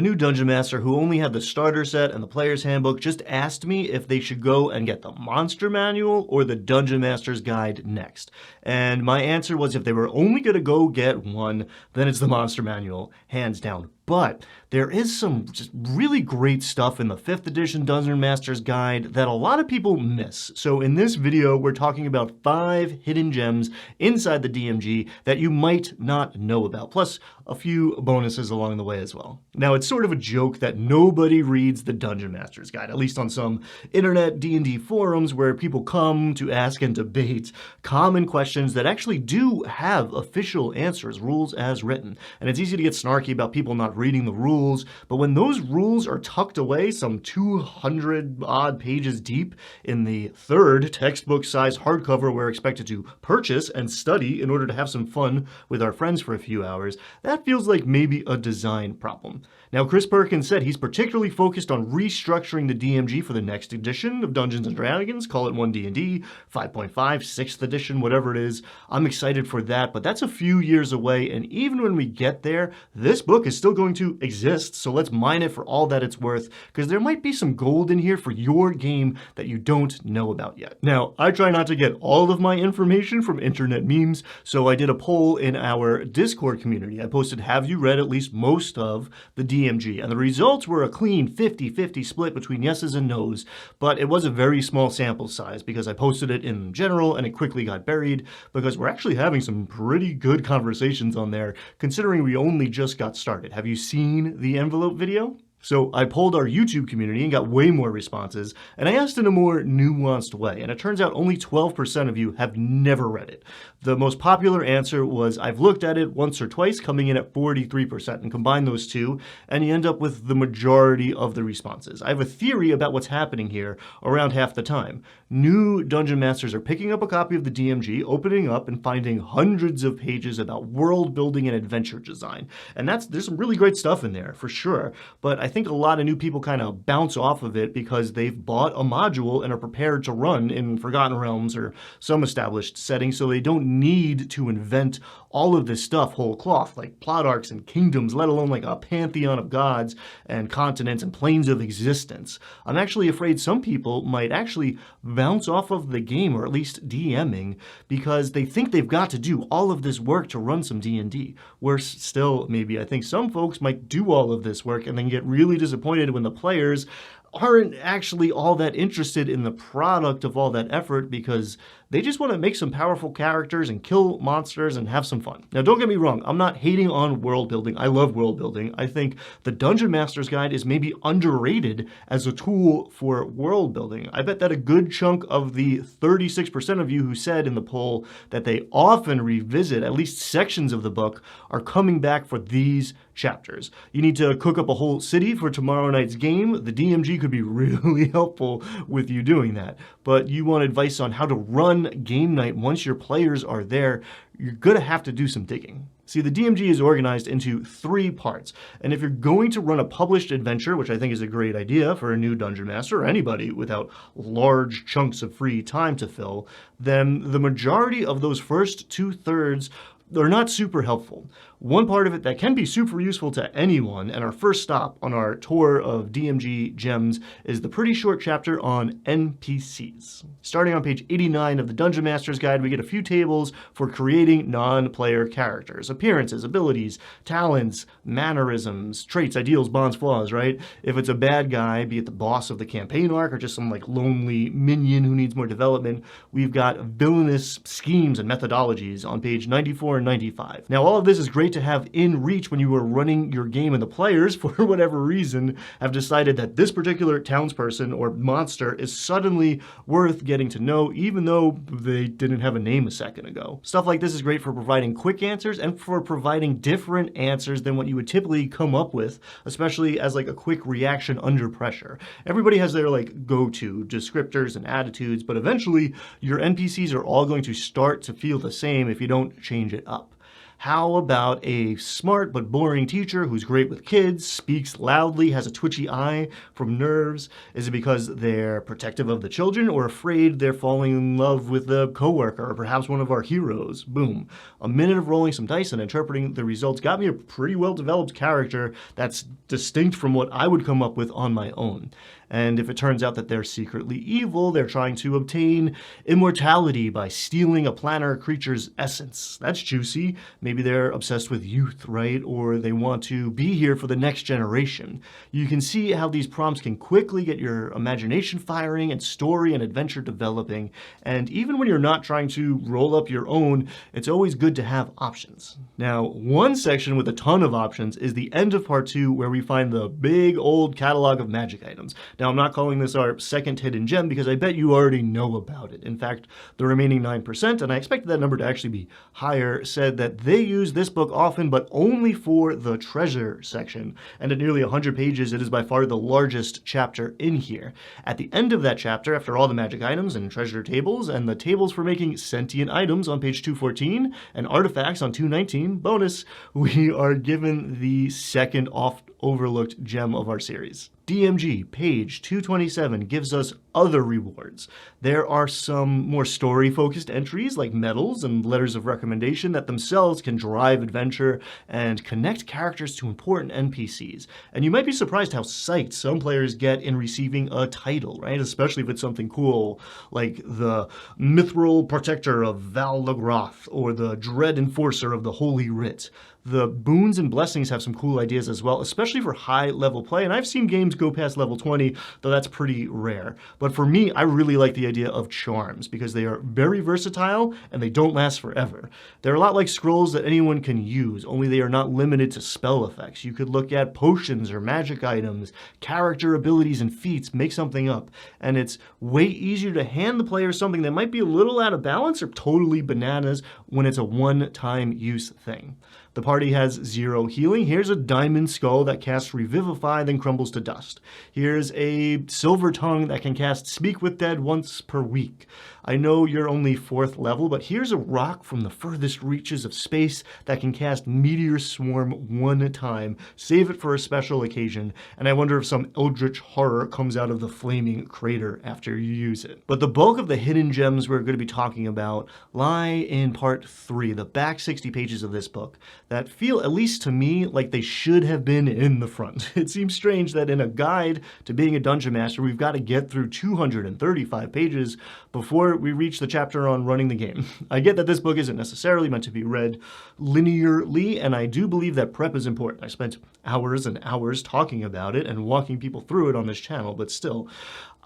A new Dungeon Master who only had the starter set and the player's handbook just asked me if they should go and get the Monster Manual or the Dungeon Master's Guide next. And my answer was if they were only going to go get one, then it's the Monster Manual, hands down. But there is some just really great stuff in the 5th edition Dungeon Master's Guide that a lot of people miss. So in this video, we're talking about 5 hidden gems inside the DMG that you might not know about, plus a few bonuses along the way as well. Now, it's sort of a joke that nobody reads the Dungeon Master's Guide, at least on some internet D&D forums where people come to ask and debate common questions that actually do have official answers, rules as written. And it's easy to get snarky about people not reading the rules, but when those rules are tucked away some 200 odd pages deep in the 3rd textbook-sized hardcover we're expected to purchase and study in order to have some fun with our friends for a few hours, that feels like maybe a design problem. Now, Chris Perkins said he's particularly focused on restructuring the DMG for the next edition of Dungeons & Dragons, call it 1D&D, 5.5, 6th edition, whatever it is. I'm excited for that, but that's a few years away, and even when we get there, this book is still going to exist, so let's mine it for all that it's worth, because there might be some gold in here for your game that you don't know about yet. Now, I try not to get all of my information from internet memes, so I did a poll in our Discord community. I posted, have you read at least most of the DMG? And the results were a clean 50-50 split between yeses and nos, but it was a very small sample size because I posted it in general and it quickly got buried because we're actually having some pretty good conversations on there considering we only just got started. Have you seen the envelope video? So I polled our YouTube community and got way more responses, and I asked in a more nuanced way, and it turns out only 12% of you have never read it. The most popular answer was, I've looked at it once or twice, coming in at 43%, and combine those two, and you end up with the majority of the responses. I have a theory about what's happening here around half the time. New Dungeon Masters are picking up a copy of the DMG, opening up, and finding hundreds of pages about world building and adventure design. And there's some really great stuff in there, for sure, but I think a lot of new people kind of bounce off of it because they've bought a module and are prepared to run in Forgotten Realms or some established setting, so they don't need to invent all of this stuff whole cloth, like plot arcs and kingdoms, let alone like a pantheon of gods and continents and planes of existence. I'm actually afraid some people might actually bounce off of the game, or at least DMing, because they think they've got to do all of this work to run some D&D. Worse still, maybe I think some folks might do all of this work and then get really disappointed when the players aren't actually all that interested in the product of all that effort because they just want to make some powerful characters and kill monsters and have some fun. Now, don't get me wrong, I'm not hating on world building. I love world building. I think the Dungeon Master's Guide is maybe underrated as a tool for world building. I bet that a good chunk of the 36% of you who said in the poll that they often revisit at least sections of the book are coming back for these chapters. You need to cook up a whole city for tomorrow night's game. The DMG could be really helpful with you doing that. But you want advice on how to run game night once your players are there, you're gonna have to do some digging. See, the DMG is organized into 3 parts, and if you're going to run a published adventure, which I think is a great idea for a new Dungeon Master or anybody without large chunks of free time to fill, then the majority of those first 2/3 are not super helpful. One part of it that can be super useful to anyone, and our first stop on our tour of DMG gems, is the pretty short chapter on NPCs. Starting on page 89 of the Dungeon Master's Guide, we get a few tables for creating non-player characters. Appearances, abilities, talents, mannerisms, traits, ideals, bonds, flaws, right? If it's a bad guy, be it the boss of the campaign arc or just some like lonely minion who needs more development, we've got villainous schemes and methodologies on page 94 and 95. Now, all of this is great to have in reach when you are running your game and the players, for whatever reason, have decided that this particular townsperson or monster is suddenly worth getting to know, even though they didn't have a name a second ago. Stuff like this is great for providing quick answers and for providing different answers than what you would typically come up with, especially as like a quick reaction under pressure. Everybody has their like go-to descriptors and attitudes, but eventually your NPCs are all going to start to feel the same if you don't change it up. How about a smart but boring teacher who's great with kids, speaks loudly, has a twitchy eye from nerves? Is it because they're protective of the children or afraid they're falling in love with a coworker or perhaps one of our heroes? Boom. A minute of rolling some dice and interpreting the results got me a pretty well-developed character that's distinct from what I would come up with on my own. And if it turns out that they're secretly evil, they're trying to obtain immortality by stealing a planar creature's essence. That's juicy. Maybe they're obsessed with youth, right? Or they want to be here for the next generation. You can see how these prompts can quickly get your imagination firing and story and adventure developing. And even when you're not trying to roll up your own, it's always good to have options. Now, one section with a ton of options is the end of part 2, where we find the big old catalog of magic items. Now, I'm not calling this our second hidden gem because I bet you already know about it. In fact, the remaining 9%, and I expected that number to actually be higher, said that they use this book often, but only for the treasure section. And at nearly 100 pages, it is by far the largest chapter in here. At the end of that chapter, after all the magic items and treasure tables, and the tables for making sentient items on page 214, and artifacts on 219, bonus, we are given the second oft-overlooked gem of our series. DMG, page 227, gives us other rewards. There are some more story-focused entries like medals and letters of recommendation that themselves can drive adventure and connect characters to important NPCs. And you might be surprised how psyched some players get in receiving a title, right? Especially if it's something cool like the Mithril Protector of Val Lagroth or the Dread Enforcer of the Holy Writ. The boons and blessings have some cool ideas as well, especially for high-level play, and I've seen games go past level 20, though that's pretty rare. But for me, I really like the idea of charms, because they are very versatile, and they don't last forever. They're a lot like scrolls that anyone can use, only they are not limited to spell effects. You could look at potions or magic items, character abilities and feats, make something up, and it's way easier to hand the player something that might be a little out of balance or totally bananas when it's a one-time use thing. The party has 0 healing. Here's a diamond skull that casts Revivify, then crumbles to dust. Here's a silver tongue that can cast Speak with Dead once per week. I know you're only 4th level, but here's a rock from the furthest reaches of space that can cast Meteor Swarm 1 time. Save it for a special occasion, and I wonder if some eldritch horror comes out of the flaming crater after you use it. But the bulk of the hidden gems we're going to be talking about lie in part 3, the back 60 pages of this book, that feel, at least to me, like they should have been in the front. It seems strange that in a guide to being a dungeon master, we've got to get through 235 pages before we reach the chapter on running the game. I get that this book isn't necessarily meant to be read linearly, and I do believe that prep is important. I spent hours and hours talking about it and walking people through it on this channel, but still,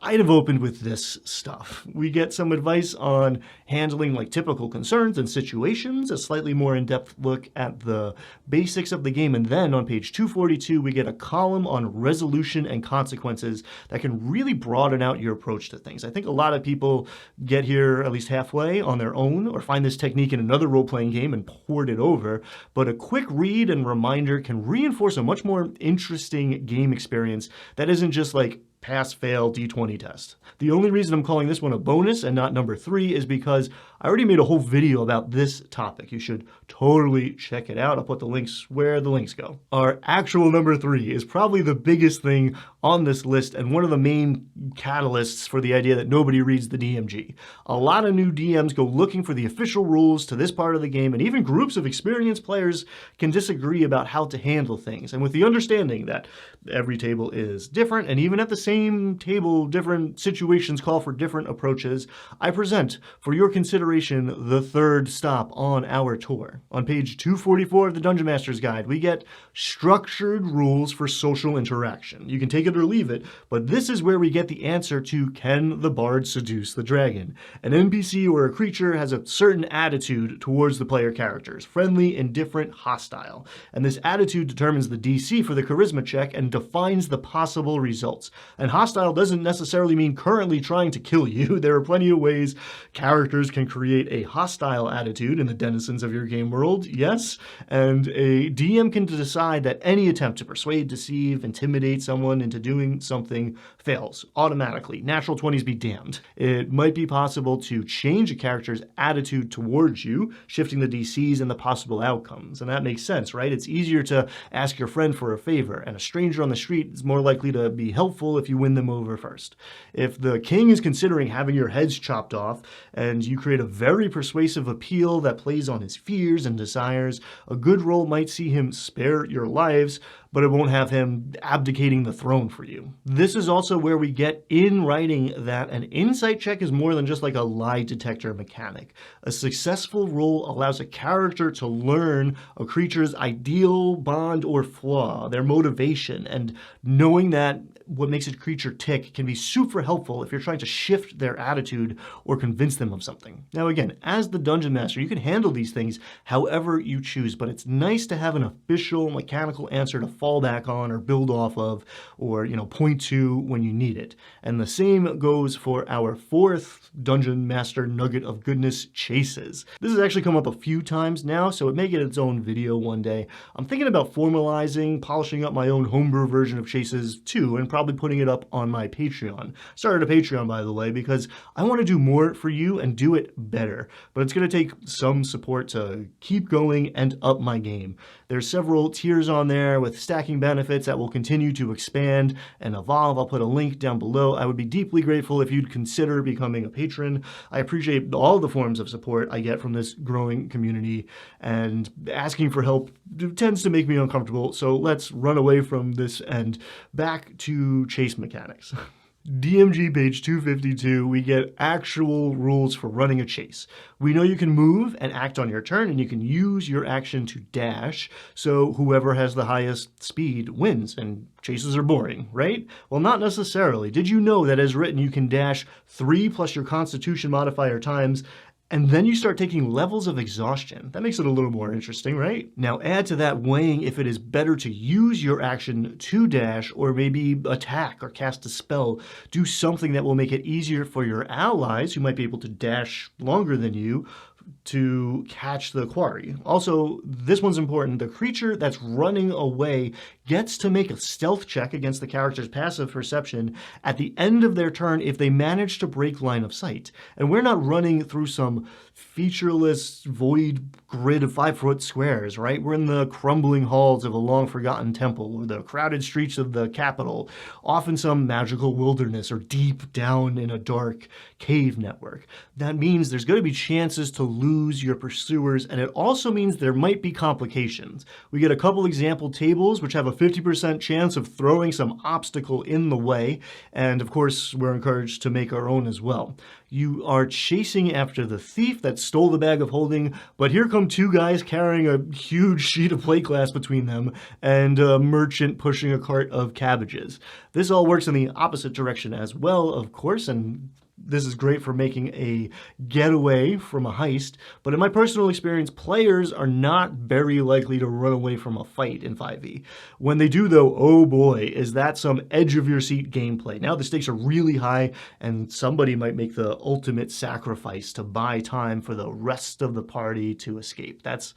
I'd have opened with this stuff. We get some advice on handling like typical concerns and situations, a slightly more in-depth look at the basics of the game, and then on page 242 we get a column on resolution and consequences that can really broaden out your approach to things. I think a lot of people get here at least halfway on their own or find this technique in another role-playing game and port it over, but a quick read and reminder can reinforce a much more interesting game experience that isn't just like pass-fail D20 test. The only reason I'm calling this one a bonus and not number 3 is because I already made a whole video about this topic. You should totally check it out. I'll put the links where the links go. Our actual number 3 is probably the biggest thing on this list and one of the main catalysts for the idea that nobody reads the DMG. A lot of new DMs go looking for the official rules to this part of the game, and even groups of experienced players can disagree about how to handle things. And with the understanding that every table is different, and even at the same table, different situations call for different approaches, I present for your consideration the third stop on our tour. On page 244 of the Dungeon Master's Guide, we get structured rules for social interaction. You can take it or leave it, but this is where we get the answer to, can the bard seduce the dragon? An NPC or a creature has a certain attitude towards the player characters, friendly, indifferent, hostile. And this attitude determines the DC for the charisma check and defines the possible results. And hostile doesn't necessarily mean currently trying to kill you. There are plenty of ways characters can create create a hostile attitude in the denizens of your game world, yes, and a DM can decide that any attempt to persuade, deceive, intimidate someone into doing something fails automatically. Natural 20s be damned. It might be possible to change a character's attitude towards you, shifting the DCs and the possible outcomes, and that makes sense, right? It's easier to ask your friend for a favor, and a stranger on the street is more likely to be helpful if you win them over first. If the king is considering having your heads chopped off, and you create a very persuasive appeal that plays on his fears and desires, a good roll might see him spare your lives, but it won't have him abdicating the throne for you. This is also where we get in writing that an insight check is more than just like a lie detector mechanic. A successful roll allows a character to learn a creature's ideal bond or flaw, their motivation, and knowing that what makes a creature tick can be super helpful if you're trying to shift their attitude or convince them of something. Now again, as the Dungeon Master, you can handle these things however you choose, but it's nice to have an official mechanical answer to fall back on or build off of or, point to when you need it. And the same goes for our fourth Dungeon Master nugget of goodness, chases. This has actually come up a few times now, so it may get its own video one day. I'm thinking about formalizing, polishing up my own homebrew version of chases too, and probably putting it up on my Patreon. Started a Patreon, by the way, because I want to do more for you and do it better, but it's going to take some support to keep going and up my game. There's several tiers on there with stacking benefits that will continue to expand and evolve. I'll put a link down below. I would be deeply grateful if you'd consider becoming a patron. I appreciate all the forms of support I get from this growing community, and asking for help tends to make me uncomfortable, so let's run away from this and back to chase mechanics. DMG page 252, we get actual rules for running a chase. We know you can move and act on your turn, and you can use your action to dash, so whoever has the highest speed wins, and chases are boring, right? Well, not necessarily. Did you know that as written, you can dash 3 plus your Constitution modifier times, and then you start taking levels of exhaustion? That makes it a little more interesting, right? Now add to that weighing if it is better to use your action to dash or maybe attack or cast a spell. Do something that will make it easier for your allies who might be able to dash longer than you to catch the quarry. Also, this one's important. The creature that's running away gets to make a stealth check against the character's passive perception at the end of their turn if they manage to break line of sight. And we're not running through some featureless void grid of 5-foot squares, right? We're in the crumbling halls of a long-forgotten temple or the crowded streets of the capital, often some magical wilderness or deep down in a dark cave network. That means there's going to be chances to lose your pursuers, and it also means there might be complications. We get a couple example tables which have a 50% chance of throwing some obstacle in the way, and of course we're encouraged to make our own as well. You are chasing after the thief that stole the bag of holding, but here come 2 guys carrying a huge sheet of plate glass between them and a merchant pushing a cart of cabbages. This all works in the opposite direction as well, of course, and this is great for making a getaway from a heist, but in my personal experience, players are not very likely to run away from a fight in 5e. When they do though, oh boy, is that some edge-of-your-seat gameplay. Now the stakes are really high, and somebody might make the ultimate sacrifice to buy time for the rest of the party to escape. That's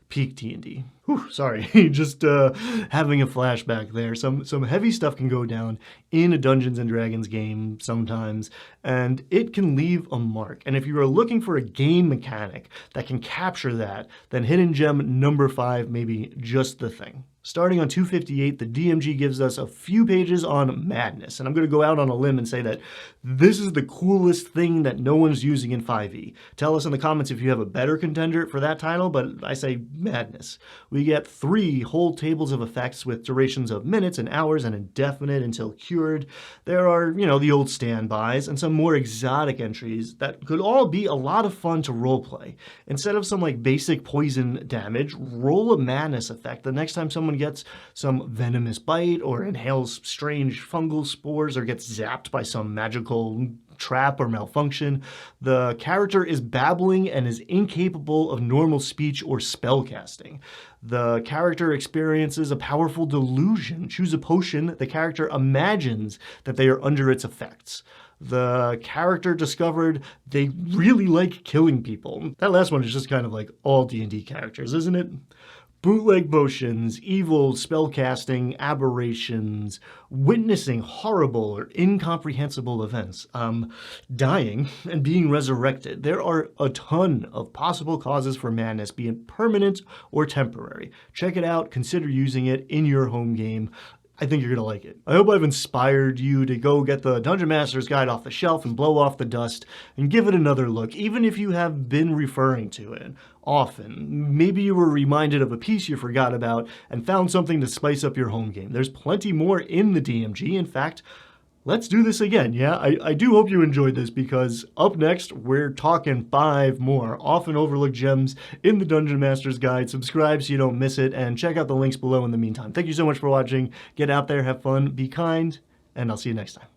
peak D&D. Whew, sorry, just having a flashback there. Some heavy stuff can go down in a Dungeons & Dragons game sometimes, and it can leave a mark. And if you are looking for a game mechanic that can capture that, then Hidden Gem number 5 may be just the thing. Starting on 258, the DMG gives us a few pages on madness, and I'm going to go out on a limb and say that this is the coolest thing that no one's using in 5e. Tell us in the comments if you have a better contender for that title, but I say madness. We get 3 whole tables of effects with durations of minutes and hours and indefinite until cured. There are, the old standbys and some more exotic entries that could all be a lot of fun to roleplay. Instead of some basic poison damage, roll a madness effect the next time someone gets some venomous bite or inhales strange fungal spores or gets zapped by some magical trap or malfunction. The character is babbling and is incapable of normal speech or spell casting. The character experiences a powerful delusion. Choose a potion. The character imagines that they are under its effects. The character discovered they really like killing people. That last one is just kind of like all D&D characters, isn't it? Bootleg potions, evil spellcasting, aberrations, witnessing horrible or incomprehensible events, dying and being resurrected. There are a ton of possible causes for madness, be it permanent or temporary. Check it out, consider using it in your home game. I think you're going to like it. I hope I've inspired you to go get the Dungeon Master's Guide off the shelf and blow off the dust and give it another look, even if you have been referring to it often. Maybe you were reminded of a piece you forgot about and found something to spice up your home game. There's plenty more in the DMG. In fact, let's do this again, yeah? I do hope you enjoyed this, because up next, we're talking 5 more often overlooked gems in the Dungeon Master's Guide. Subscribe so you don't miss it, and check out the links below in the meantime. Thank you so much for watching. Get out there, have fun, be kind, and I'll see you next time.